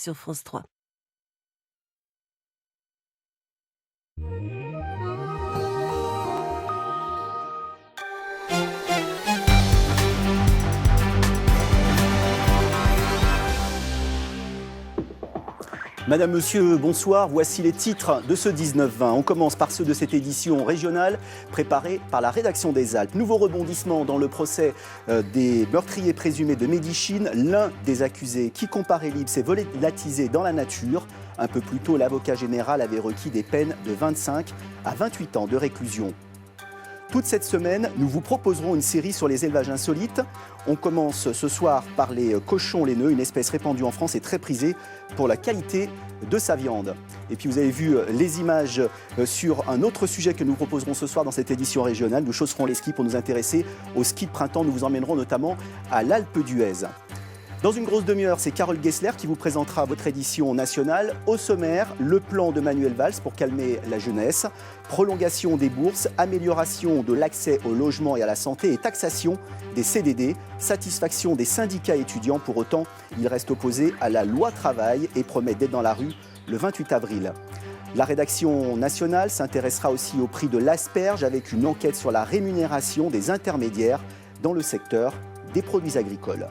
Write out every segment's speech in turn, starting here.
sur France 3. Madame, Monsieur, bonsoir. Voici les titres de ce 19-20. On commence par ceux de cette édition régionale préparée par la rédaction des Alpes. Nouveau rebondissement dans le procès des meurtriers présumés de Médichine. L'un des accusés qui comparaît libre s'est volatilisé dans la nature. Un peu plus tôt, l'avocat général avait requis des peines de 25 à 28 ans de réclusion. Toute cette semaine, nous vous proposerons une série sur les élevages insolites. On commence ce soir par les cochons laineux, une espèce répandue en France et très prisée pour la qualité de sa viande. Et puis vous avez vu les images sur un autre sujet que nous proposerons ce soir dans cette édition régionale. Nous chausserons les skis pour nous intéresser au ski de printemps. Nous vous emmènerons notamment à l'Alpe d'Huez. Dans une grosse demi-heure, c'est Carole Gessler qui vous présentera votre édition nationale. Au sommaire, le plan de Manuel Valls pour calmer la jeunesse, prolongation des bourses, amélioration de l'accès au logement et à la santé et taxation des CDD, satisfaction des syndicats étudiants. Pour autant, il reste opposé à la loi travail et promet d'être dans la rue le 28 avril. La rédaction nationale s'intéressera aussi au prix de l'asperge avec une enquête sur la rémunération des intermédiaires dans le secteur des produits agricoles.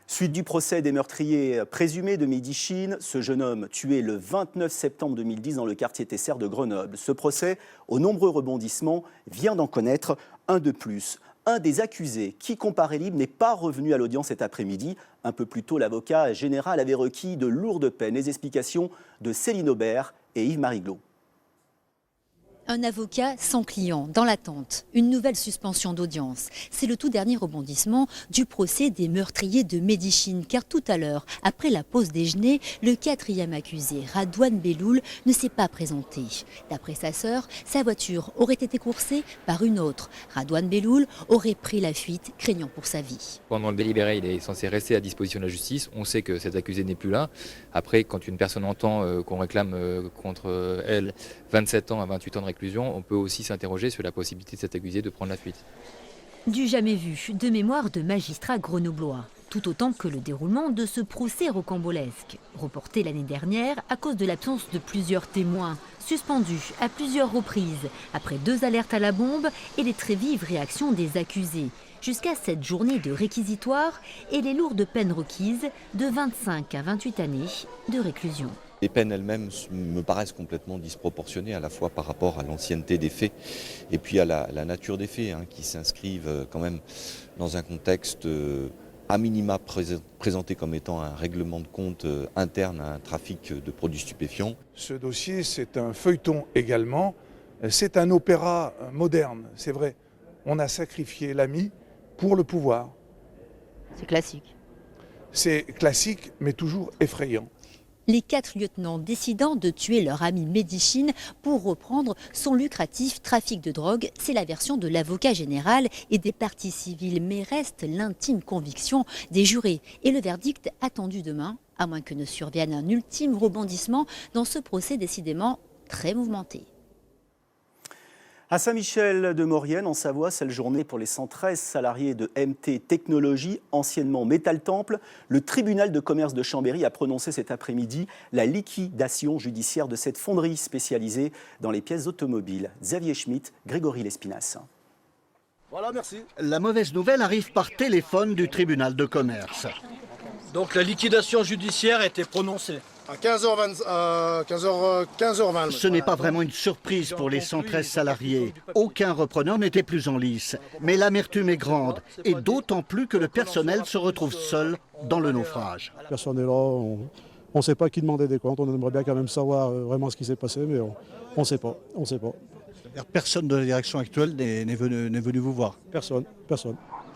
Suite du procès des meurtriers présumés de Médichine, ce jeune homme tué le 29 septembre 2010 dans le quartier Tesser de Grenoble. Ce procès, aux nombreux rebondissements, vient d'en connaître un de plus. Un des accusés qui comparaît libre n'est pas revenu à l'audience cet après-midi. Un peu plus tôt, l'avocat général avait requis de lourdes peines. Les explications de Céline Aubert et Yves Mariglot. Un avocat sans client, dans l'attente. Une nouvelle suspension d'audience. C'est le tout dernier rebondissement du procès des meurtriers de Médichine. Car tout à l'heure, après la pause déjeuner, le quatrième accusé, Radouane Belloul, ne s'est pas présenté. D'après sa sœur, sa voiture aurait été coursée par une autre. Radouane Belloul aurait pris la fuite, craignant pour sa vie. Pendant le délibéré, il est censé rester à disposition de la justice. On sait que cet accusé n'est plus là. Après, quand une personne entend qu'on réclame contre elle 27 ans à 28 ans de réclusion, on peut aussi s'interroger sur la possibilité de cet accusé de prendre la fuite. Du jamais vu, de mémoire de magistrats grenoblois. Tout autant que le déroulement de ce procès rocambolesque. Reporté l'année dernière à cause de l'absence de plusieurs témoins. Suspendu à plusieurs reprises, après 2 alertes à la bombe et les très vives réactions des accusés. Jusqu'à cette journée de réquisitoire et les lourdes peines requises de 25 à 28 années de réclusion. Les peines elles-mêmes me paraissent complètement disproportionnées, à la fois par rapport à l'ancienneté des faits et puis à la nature des faits, qui s'inscrivent quand même dans un contexte à minima présenté comme étant un règlement de compte interne à un trafic de produits stupéfiants. Ce dossier, c'est un feuilleton également, c'est un opéra moderne, c'est vrai. On a sacrifié l'ami pour le pouvoir. C'est classique. C'est classique, mais toujours effrayant. Les 4 lieutenants décidant de tuer leur ami Médichine pour reprendre son lucratif trafic de drogue. C'est la version de l'avocat général et des parties civiles, mais reste l'intime conviction des jurés. Et le verdict attendu demain, à moins que ne survienne un ultime rebondissement dans ce procès décidément très mouvementé. À Saint-Michel-de-Maurienne, en Savoie, c'est la journée pour les 113 salariés de MT Technologies, anciennement Métal Temple. Le tribunal de commerce de Chambéry a prononcé cet après-midi la liquidation judiciaire de cette fonderie spécialisée dans les pièces automobiles. Xavier Schmitt, Grégory Lespinasse. Voilà, merci. La mauvaise nouvelle arrive par téléphone du tribunal de commerce. Donc la liquidation judiciaire a été prononcée. À 15h20. Ce n'est pas vraiment une surprise pour les 113 salariés. Aucun repreneur n'était plus en lice. Mais l'amertume est grande, et d'autant plus que le personnel se retrouve seul dans le naufrage. Personne n'est là, on ne sait pas qui demandait des comptes. On aimerait bien quand même savoir vraiment ce qui s'est passé, mais on ne sait pas. Personne de la direction actuelle n'est venu vous voir. Personne.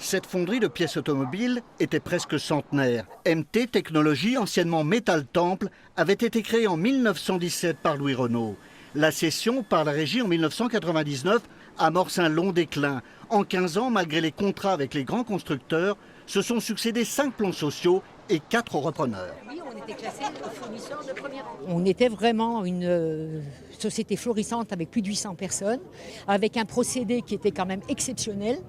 Cette fonderie de pièces automobiles était presque centenaire. MT Technologies, anciennement Métal Temple, avait été créée en 1917 par Louis Renault. La cession par la régie en 1999 amorce un long déclin. En 15 ans, malgré les contrats avec les grands constructeurs, se sont succédés 5 plans sociaux et 4 repreneurs. Oui, on était classés fournisseurs de premier rang. On était vraiment une société florissante avec plus de 800 personnes, avec un procédé qui était quand même exceptionnel,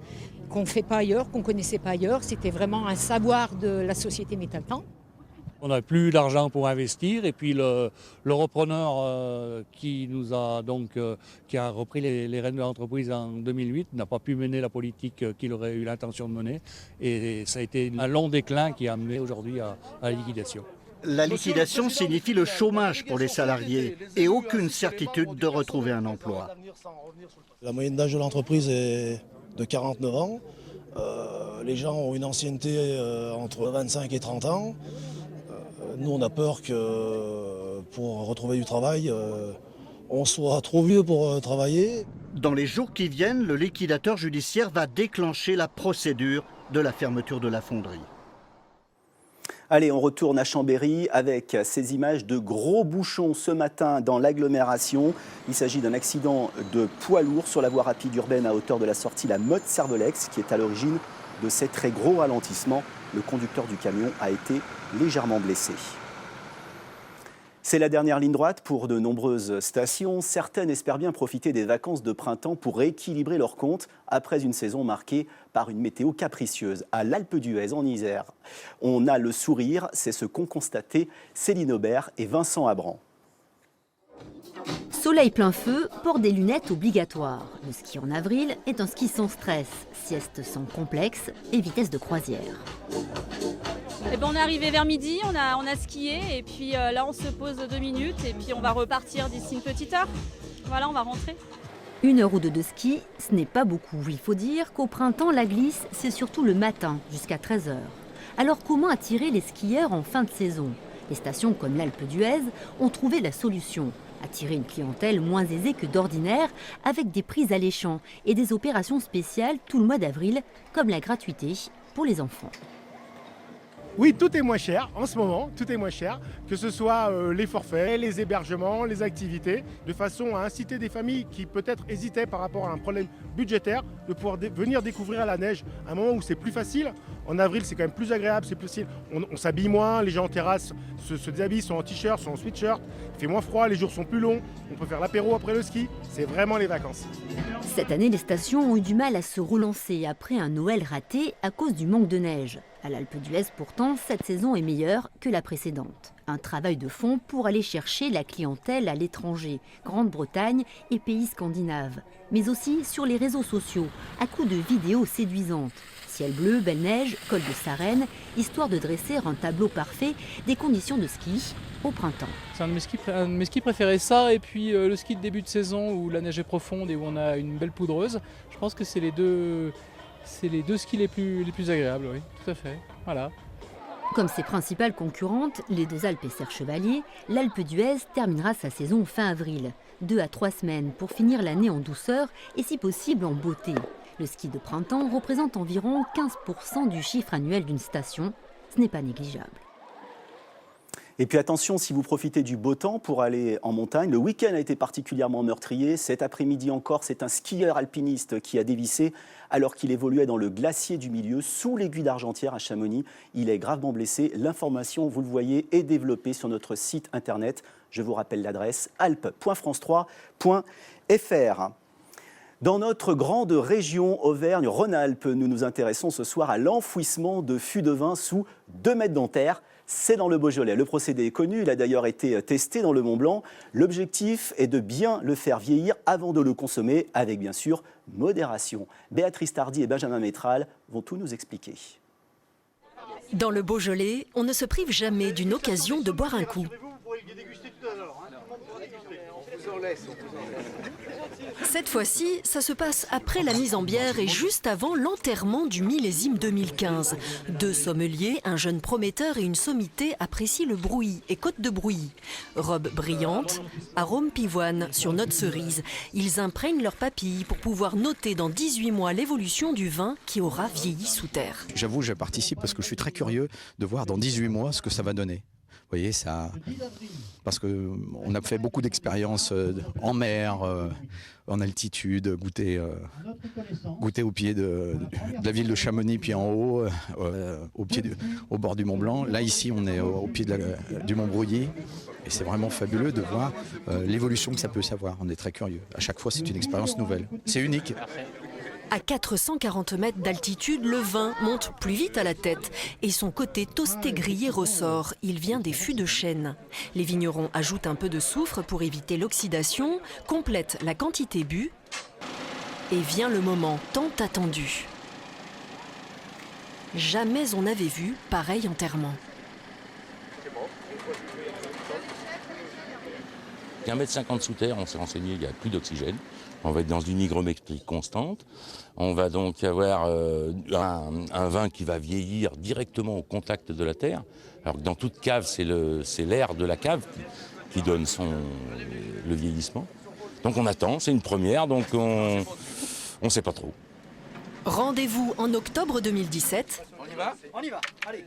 qu'on ne fait pas ailleurs, qu'on ne connaissait pas ailleurs. C'était vraiment un savoir de la société Métal Temple. On n'a plus d'argent pour investir et puis le repreneur qui a repris les rênes de l'entreprise en 2008 n'a pas pu mener la politique qu'il aurait eu l'intention de mener et ça a été un long déclin qui a amené aujourd'hui à la liquidation. La liquidation signifie le chômage pour les salariés et aucune certitude de retrouver un emploi. La moyenne d'âge de l'entreprise est de 49 ans. Les gens ont une ancienneté entre 25 et 30 ans. Nous, on a peur que pour retrouver du travail, on soit trop vieux pour travailler. Dans les jours qui viennent, le liquidateur judiciaire va déclencher la procédure de la fermeture de la fonderie. Allez, on retourne à Chambéry avec ces images de gros bouchons ce matin dans l'agglomération. Il s'agit d'un accident de poids lourd sur la voie rapide urbaine à hauteur de la sortie La Motte-Cervelex qui est à l'origine de ces très gros ralentissements. Le conducteur du camion a été légèrement blessé. C'est la dernière ligne droite pour de nombreuses stations. Certaines espèrent bien profiter des vacances de printemps pour rééquilibrer leurs comptes après une saison marquée par une météo capricieuse. À l'Alpe d'Huez, en Isère, on a le sourire, c'est ce qu'ont constaté Céline Aubert et Vincent Abran. Soleil plein feu, port des lunettes obligatoire. Le ski en avril est un ski sans stress, sieste sans complexe et vitesse de croisière. Eh ben on est arrivé vers midi, on a skié et puis là on se pose 2 minutes et puis on va repartir d'ici une petite heure. Voilà, on va rentrer. 1 heure ou 2 de ski, ce n'est pas beaucoup. Il faut dire qu'au printemps, la glisse, c'est surtout le matin, jusqu'à 13h. Alors comment attirer les skieurs en fin de saison? Les stations comme l'Alpe d'Huez ont trouvé la solution. Attirer une clientèle moins aisée que d'ordinaire avec des prix alléchants et des opérations spéciales tout le mois d'avril, comme la gratuité pour les enfants. Oui, tout est moins cher en ce moment, tout est moins cher, que ce soit les forfaits, les hébergements, les activités, de façon à inciter des familles qui peut-être hésitaient par rapport à un problème budgétaire, de pouvoir venir découvrir la neige à un moment où c'est plus facile. En avril, c'est quand même plus agréable, c'est plus facile. On s'habille moins, les gens en terrasse se déshabillent, sont en t-shirt, sont en sweatshirt. Il fait moins froid, les jours sont plus longs, on peut faire l'apéro après le ski. C'est vraiment les vacances. Cette année, les stations ont eu du mal à se relancer après un Noël raté à cause du manque de neige. À l'Alpe d'Huez, pourtant, cette saison est meilleure que la précédente. Un travail de fond pour aller chercher la clientèle à l'étranger, Grande-Bretagne et pays scandinaves. Mais aussi sur les réseaux sociaux, à coups de vidéos séduisantes. Ciel bleu, belle neige, col de Sarenne, histoire de dresser un tableau parfait des conditions de ski au printemps. C'est un de mes skis préférés, ça, et puis le ski de début de saison où la neige est profonde et où on a une belle poudreuse. Je pense que c'est les deux skis les plus agréables, oui, tout à fait. Voilà. Comme ses principales concurrentes, les deux Alpes et Serre-Chevalier, l'Alpe d'Huez terminera sa saison fin avril. 2 à 3 semaines pour finir l'année en douceur et si possible en beauté. Le ski de printemps représente environ 15% du chiffre annuel d'une station. Ce n'est pas négligeable. Et puis attention, si vous profitez du beau temps pour aller en montagne, le week-end a été particulièrement meurtrier. Cet après-midi encore, c'est un skieur alpiniste qui a dévissé alors qu'il évoluait dans le glacier du milieu, sous l'aiguille d'Argentière à Chamonix. Il est gravement blessé. L'information, vous le voyez, est développée sur notre site internet. Je vous rappelle l'adresse alpes.france3.fr. Dans notre grande région Auvergne-Rhône-Alpes, nous nous intéressons ce soir à l'enfouissement de fûts de vin sous 2 mètres d'enterre. C'est dans le Beaujolais. Le procédé est connu, il a d'ailleurs été testé dans le Mont-Blanc. L'objectif est de bien le faire vieillir avant de le consommer, avec bien sûr modération. Béatrice Tardy et Benjamin Métral vont tout nous expliquer. Dans le Beaujolais, on ne se prive jamais d'une occasion de boire un coup. Cette fois-ci, ça se passe après la mise en bière et juste avant l'enterrement du millésime 2015. 2 sommeliers, un jeune prometteur et une sommité apprécient le Brouilly et Côte de Brouilly. Robe brillante, arôme pivoine sur note cerise. Ils imprègnent leurs papilles pour pouvoir noter dans 18 mois l'évolution du vin qui aura vieilli sous terre. J'avoue, je participe parce que je suis très curieux de voir dans 18 mois ce que ça va donner. Vous voyez, ça, parce qu'on a fait beaucoup d'expériences en mer, en altitude, goûter au pied de la ville de Chamonix, puis en haut, au bord du Mont Blanc. Là, ici, on est au pied du Mont Brouilly. Et c'est vraiment fabuleux de voir l'évolution que ça peut savoir. On est très curieux. À chaque fois, c'est une expérience nouvelle. C'est unique. À 440 mètres d'altitude, le vin monte plus vite à la tête et son côté toasté grillé ressort. Il vient des fûts de chêne. Les vignerons ajoutent un peu de soufre pour éviter l'oxydation, complètent la quantité bue et vient le moment tant attendu. Jamais on n'avait vu pareil enterrement. 1,50 m sous terre, on s'est renseigné, il n'y a plus d'oxygène. On va être dans une hygrométrie constante. On va donc avoir un vin qui va vieillir directement au contact de la terre. Alors que dans toute cave, c'est l'air de la cave qui donne le vieillissement. Donc on attend, c'est une première, donc on ne sait pas trop. Rendez-vous en octobre 2017. On y va, allez.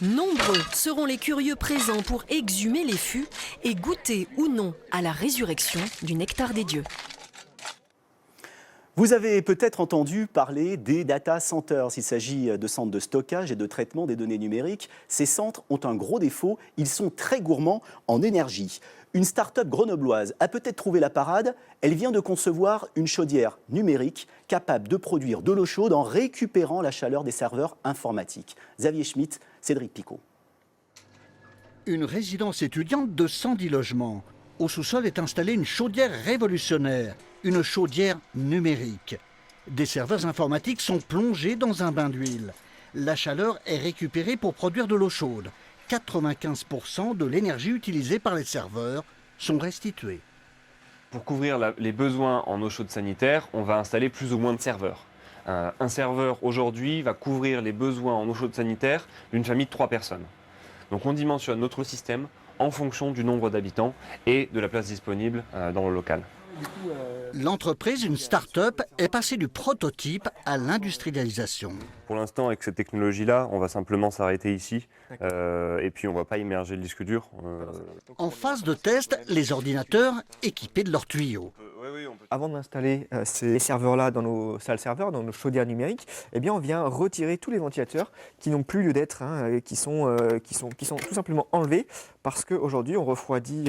Nombreux seront les curieux présents pour exhumer les fûts et goûter ou non à la résurrection du nectar des dieux. Vous avez peut-être entendu parler des data centers. Il s'agit de centres de stockage et de traitement des données numériques. Ces centres ont un gros défaut, ils sont très gourmands en énergie. Une start-up grenobloise a peut-être trouvé la parade. Elle vient de concevoir une chaudière numérique capable de produire de l'eau chaude en récupérant la chaleur des serveurs informatiques. Xavier Schmitt, Cédric Picot. Une résidence étudiante de 110 logements. Au sous-sol est installée une chaudière révolutionnaire, une chaudière numérique. Des serveurs informatiques sont plongés dans un bain d'huile. La chaleur est récupérée pour produire de l'eau chaude. 95% de l'énergie utilisée par les serveurs sont restitués. Pour couvrir les besoins en eau chaude sanitaire, on va installer plus ou moins de serveurs. Un serveur aujourd'hui va couvrir les besoins en eau chaude sanitaire d'une famille de 3 personnes. Donc on dimensionne notre système en fonction du nombre d'habitants et de la place disponible dans le local. L'entreprise, une start-up, est passée du prototype à l'industrialisation. Pour l'instant, avec cette technologie-là, on va simplement s'arrêter ici et puis on ne va pas immerger le disque dur. En phase de test, les ordinateurs équipés de leurs tuyaux. Avant d'installer ces serveurs-là dans nos salles serveurs, dans nos chaudières numériques, eh bien on vient retirer tous les ventilateurs qui n'ont plus lieu d'être, qui sont tout simplement enlevés parce qu'aujourd'hui on refroidit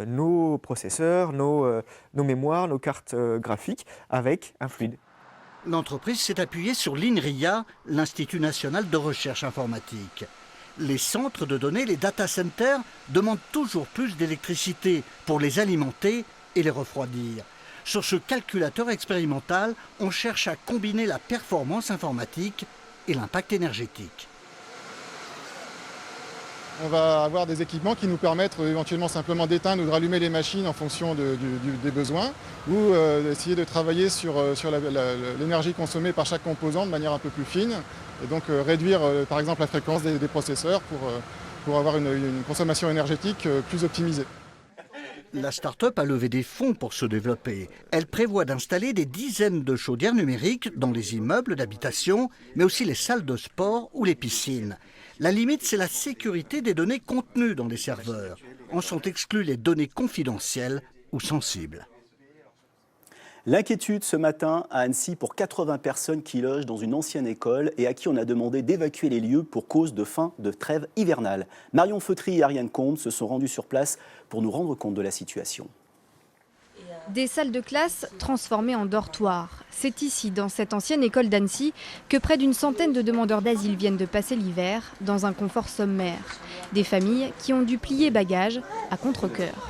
nos processeurs, nos mémoires, nos cartes graphiques avec un fluide. L'entreprise s'est appuyée sur l'INRIA, l'Institut national de recherche informatique. Les centres de données, les data centers, demandent toujours plus d'électricité pour les alimenter et les refroidir. Sur ce calculateur expérimental, on cherche à combiner la performance informatique et l'impact énergétique. On va avoir des équipements qui nous permettent éventuellement simplement d'éteindre ou de rallumer les machines en fonction des besoins ou d'essayer de travailler sur l'énergie consommée par chaque composant de manière un peu plus fine et donc réduire par exemple la fréquence des processeurs pour avoir une consommation énergétique plus optimisée. La start-up a levé des fonds pour se développer. Elle prévoit d'installer des dizaines de chaudières numériques dans les immeubles d'habitation, mais aussi les salles de sport ou les piscines. La limite, c'est la sécurité des données contenues dans les serveurs. En sont exclues les données confidentielles ou sensibles. L'inquiétude ce matin à Annecy pour 80 personnes qui logent dans une ancienne école et à qui on a demandé d'évacuer les lieux pour cause de fin de trêve hivernale. Marion Feutry et Ariane Combe se sont rendues sur place pour nous rendre compte de la situation. Des salles de classe transformées en dortoirs. C'est ici, dans cette ancienne école d'Annecy, que près d'une centaine de demandeurs d'asile viennent de passer l'hiver dans un confort sommaire. Des familles qui ont dû plier bagages à contre-cœur.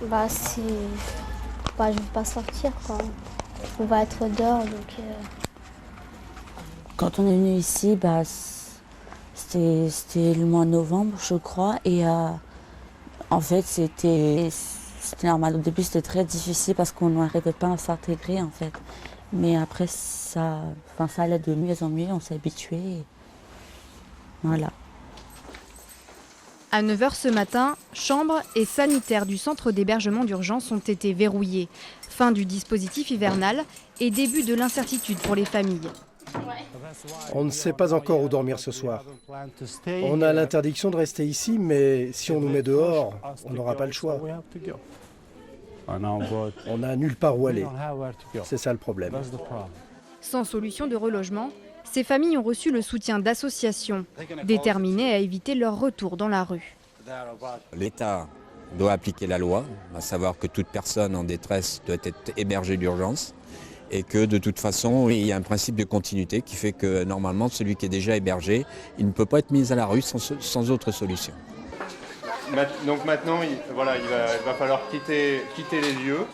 Je ne veux pas sortir, quoi. On va être dehors, donc... Quand on est venu ici, c'était le mois de novembre, je crois, et en fait, c'était normal. Au début, c'était très difficile parce qu'on n'arrivait pas à s'intégrer, en fait. Mais après, ça allait de mieux en mieux, on s'est habitué. Voilà. À 9h ce matin, chambres et sanitaires du centre d'hébergement d'urgence ont été verrouillés. Fin du dispositif hivernal et début de l'incertitude pour les familles. On ne sait pas encore où dormir ce soir. On a l'interdiction de rester ici, mais si on nous met dehors, on n'aura pas le choix. On n'a nulle part où aller. C'est ça le problème. Sans solution de relogement, ces familles ont reçu le soutien d'associations déterminées à éviter leur retour dans la rue. L'État doit appliquer la loi, à savoir que toute personne en détresse doit être hébergée d'urgence. et que de toute façon, il y a un principe de continuité qui fait que normalement, celui qui est déjà hébergé, il ne peut pas être mis à la rue sans autre solution. Donc maintenant, il va falloir quitter les lieux.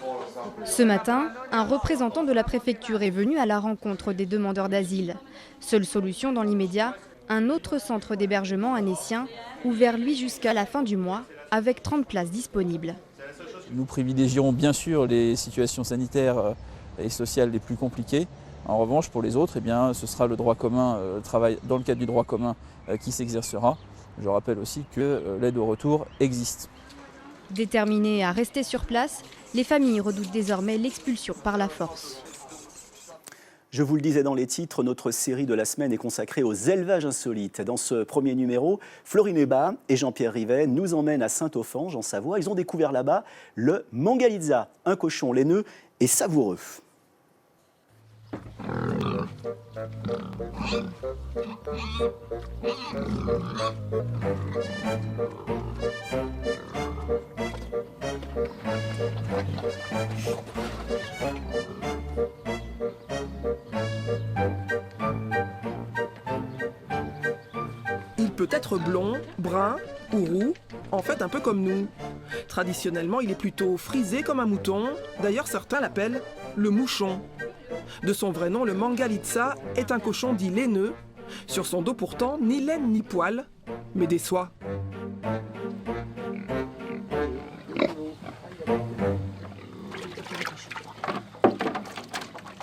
Ce matin, un représentant de la préfecture est venu à la rencontre des demandeurs d'asile. Seule solution dans l'immédiat, un autre centre d'hébergement annécien, ouvert lui jusqu'à la fin du mois, avec 30 places disponibles. Nous privilégierons bien sûr les situations sanitaires et sociales les plus compliquées. En revanche, pour les autres, eh bien, ce sera le droit commun, le travail dans le cadre du droit commun qui s'exercera. Je rappelle aussi que l'aide au retour existe. Déterminés à rester sur place, les familles redoutent désormais l'expulsion par la force. Je vous le disais dans les titres, notre série de la semaine est consacrée aux élevages insolites. Dans ce premier numéro, Florine Heba et Jean-Pierre Rivet nous emmènent à Saint-Offenge, en Savoie. Ils ont découvert là-bas le mangalitsa, un cochon laineux et savoureux. Il peut être blond, brun ou roux, en fait un peu comme nous. Traditionnellement, il est plutôt frisé comme un mouton, d'ailleurs certains l'appellent le mouchon. De son vrai nom, le mangalitsa est un cochon dit laineux. Sur son dos pourtant, ni laine ni poils, mais des soies.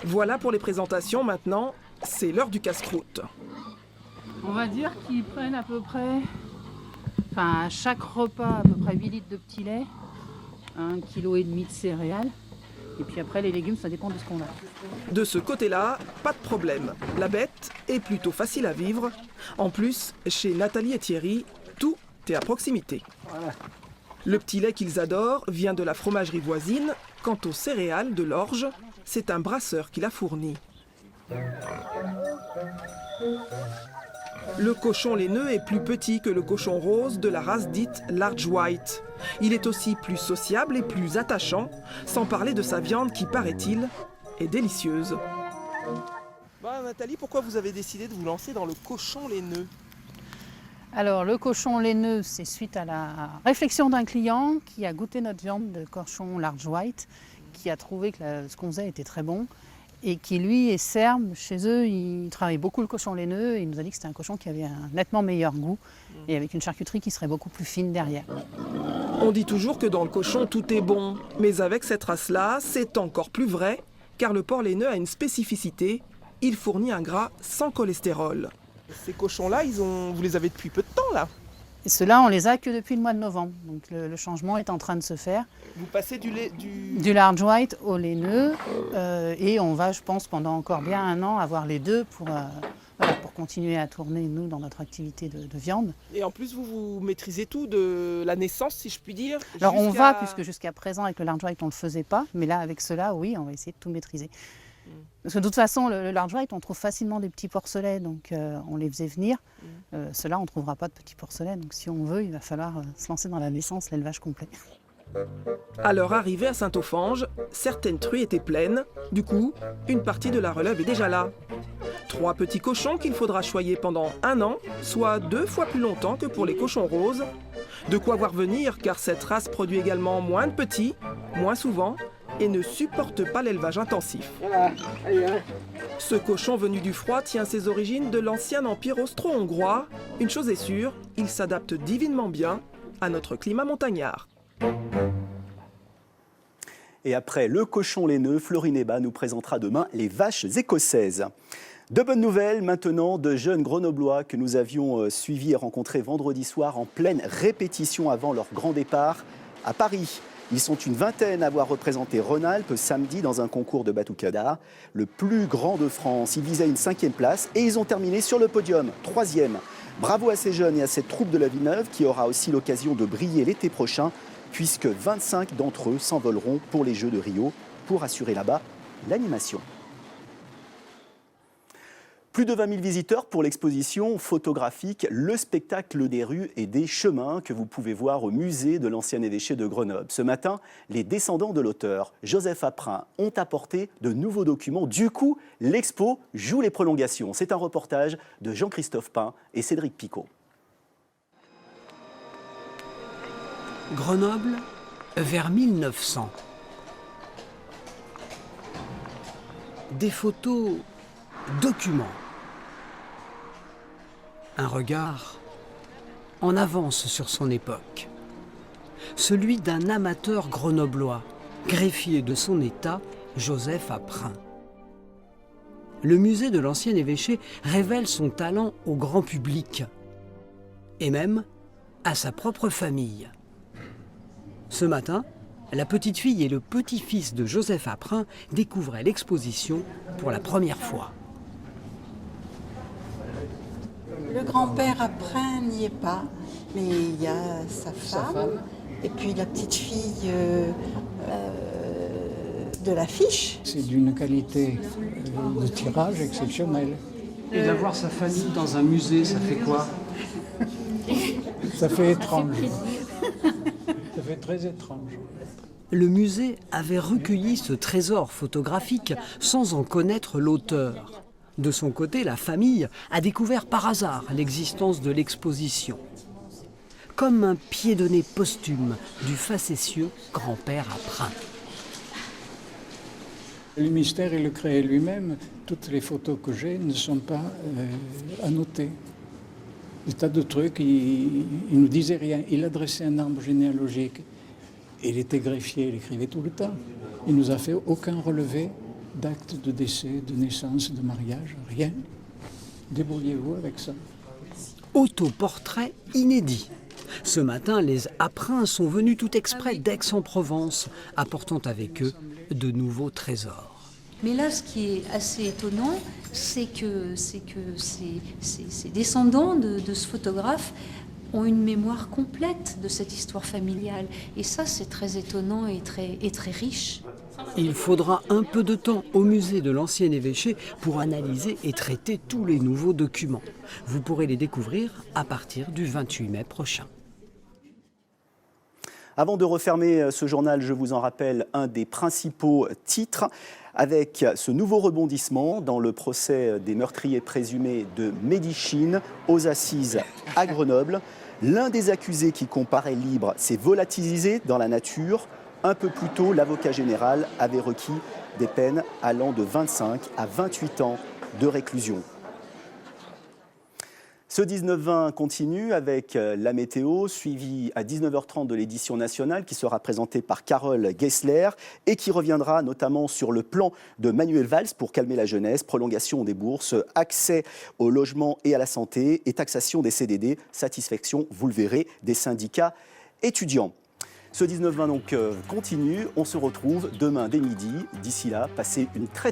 Voilà pour les présentations, maintenant, c'est l'heure du casse-croûte. On va dire qu'ils prennent à peu près, à chaque repas, à peu près 8 litres de petit lait, 1,5 kg de céréales. Et puis après, les légumes, ça dépend de ce qu'on a. De ce côté-là, pas de problème. La bête est plutôt facile à vivre. En plus, chez Nathalie et Thierry, tout est à proximité. Voilà. Le petit lait qu'ils adorent vient de la fromagerie voisine. Quant aux céréales de l'orge, c'est un brasseur qui l'a fourni. Le cochon laineux est plus petit que le cochon rose de la race dite large white. Il est aussi plus sociable et plus attachant, sans parler de sa viande qui, paraît-il, est délicieuse. Nathalie, pourquoi vous avez décidé de vous lancer dans le cochon laineux ? Alors, le cochon laineux, c'est suite à la réflexion d'un client qui a goûté notre viande de cochon large white, qui a trouvé que ce qu'on faisait était très bon, et qui, lui, est serbe. Chez eux, ils travaillent beaucoup le cochon laineux, et il nous a dit que c'était un cochon qui avait un nettement meilleur goût, et avec une charcuterie qui serait beaucoup plus fine derrière. On dit toujours que dans le cochon, tout est bon, mais avec cette race-là, c'est encore plus vrai, car le porc laineux a une spécificité, il fournit un gras sans cholestérol. Ces cochons-là, vous les avez depuis peu de temps, là ? Et ceux-là, on les a que depuis le mois de novembre. Donc le changement est en train de se faire. Vous passez du large white au laineux. Et on va, je pense, pendant encore bien un an, avoir les deux pour continuer à tourner, nous, dans notre activité de viande. Et en plus, vous maîtrisez tout de la naissance, si je puis dire. Alors on va, puisque jusqu'à présent, avec le large white, on ne le faisait pas. Mais là, avec ceux-là, oui, on va essayer de tout maîtriser. Parce que de toute façon, le large white, on trouve facilement des petits porcelets, donc on les faisait venir. Ceux-là, on ne trouvera pas de petits porcelets, donc si on veut, il va falloir se lancer dans la naissance, l'élevage complet. À leur arrivée à Saint-Offenge, certaines truies étaient pleines. Du coup, une partie de la relève est déjà là. 3 petits cochons qu'il faudra choyer pendant 1 an, soit 2 fois plus longtemps que pour les cochons roses. De quoi voir venir, car cette race produit également moins de petits, moins souvent, et ne supporte pas l'élevage intensif. Ce cochon venu du froid tient ses origines de l'ancien empire austro-hongrois. Une chose est sûre, il s'adapte divinement bien à notre climat montagnard. Et après le cochon laineux, Florine Heba nous présentera demain les vaches écossaises. De bonnes nouvelles maintenant de jeunes grenoblois que nous avions suivis et rencontrés vendredi soir en pleine répétition avant leur grand départ à Paris. Ils sont une vingtaine à avoir représenté Rhône-Alpes samedi dans un concours de batucada, le plus grand de France. Ils visaient une 5e place et ils ont terminé sur le podium, 3e. Bravo à ces jeunes et à cette troupe de la Villeneuve qui aura aussi l'occasion de briller l'été prochain, puisque 25 d'entre eux s'envoleront pour les Jeux de Rio pour assurer là-bas l'animation. Plus de 20 000 visiteurs pour l'exposition photographique Le spectacle des rues et des chemins que vous pouvez voir au musée de l'ancien évêché de Grenoble. Ce matin, les descendants de l'auteur, Joseph Apprin, ont apporté de nouveaux documents. Du coup, l'expo joue les prolongations. C'est un reportage de Jean-Christophe Pain et Cédric Picot. Grenoble, vers 1900. Des photos documents. Un regard en avance sur son époque. Celui d'un amateur grenoblois, greffier de son état, Joseph Apprin. Le musée de l'ancien évêché révèle son talent au grand public, et même à sa propre famille. Ce matin, la petite fille et le petit-fils de Joseph Apprin découvraient l'exposition pour la première fois. Le grand-père Apprin n'y est pas, mais il y a sa femme et puis la petite fille de l'affiche. C'est d'une qualité de tirage exceptionnelle. Et d'avoir sa famille dans un musée, ça fait quoi? Ça fait étrange. Ça fait très étrange. Le musée avait recueilli ce trésor photographique sans en connaître l'auteur. De son côté, la famille a découvert par hasard l'existence de l'exposition. Comme un pied-de-nez posthume du facétieux grand-père Apprin. Le mystère, il le créait lui-même. Toutes les photos que j'ai ne sont pas annotées. Des tas de trucs, il ne nous disait rien. Il adressait un arbre généalogique. Il était greffier, il écrivait tout le temps. Il ne nous a fait aucun relevé d'actes de décès, de naissance, de mariage, rien. Débrouillez-vous avec ça. Autoportrait inédit. Ce matin, les Apprins sont venus tout exprès d'Aix-en-Provence, apportant avec eux de nouveaux trésors. Mais là, ce qui est assez étonnant, c'est que ces descendants de ce photographe ont une mémoire complète de cette histoire familiale. Et ça, c'est très étonnant et très riche. Il faudra un peu de temps au musée de l'ancien évêché pour analyser et traiter tous les nouveaux documents. Vous pourrez les découvrir à partir du 28 mai prochain. Avant de refermer ce journal, je vous en rappelle un des principaux titres. Avec ce nouveau rebondissement dans le procès des meurtriers présumés de Médichine aux assises à Grenoble, l'un des accusés qui comparaît libre s'est volatilisé dans la nature. Un peu plus tôt, l'avocat général avait requis des peines allant de 25 à 28 ans de réclusion. Ce 19-20 continue avec la météo, suivi à 19h30 de l'édition nationale qui sera présentée par Carole Gessler et qui reviendra notamment sur le plan de Manuel Valls pour calmer la jeunesse, prolongation des bourses, accès au logement et à la santé et taxation des CDD, satisfaction, vous le verrez, des syndicats étudiants. Ce 19-20 donc continue, on se retrouve demain dès midi. D'ici là, passez une très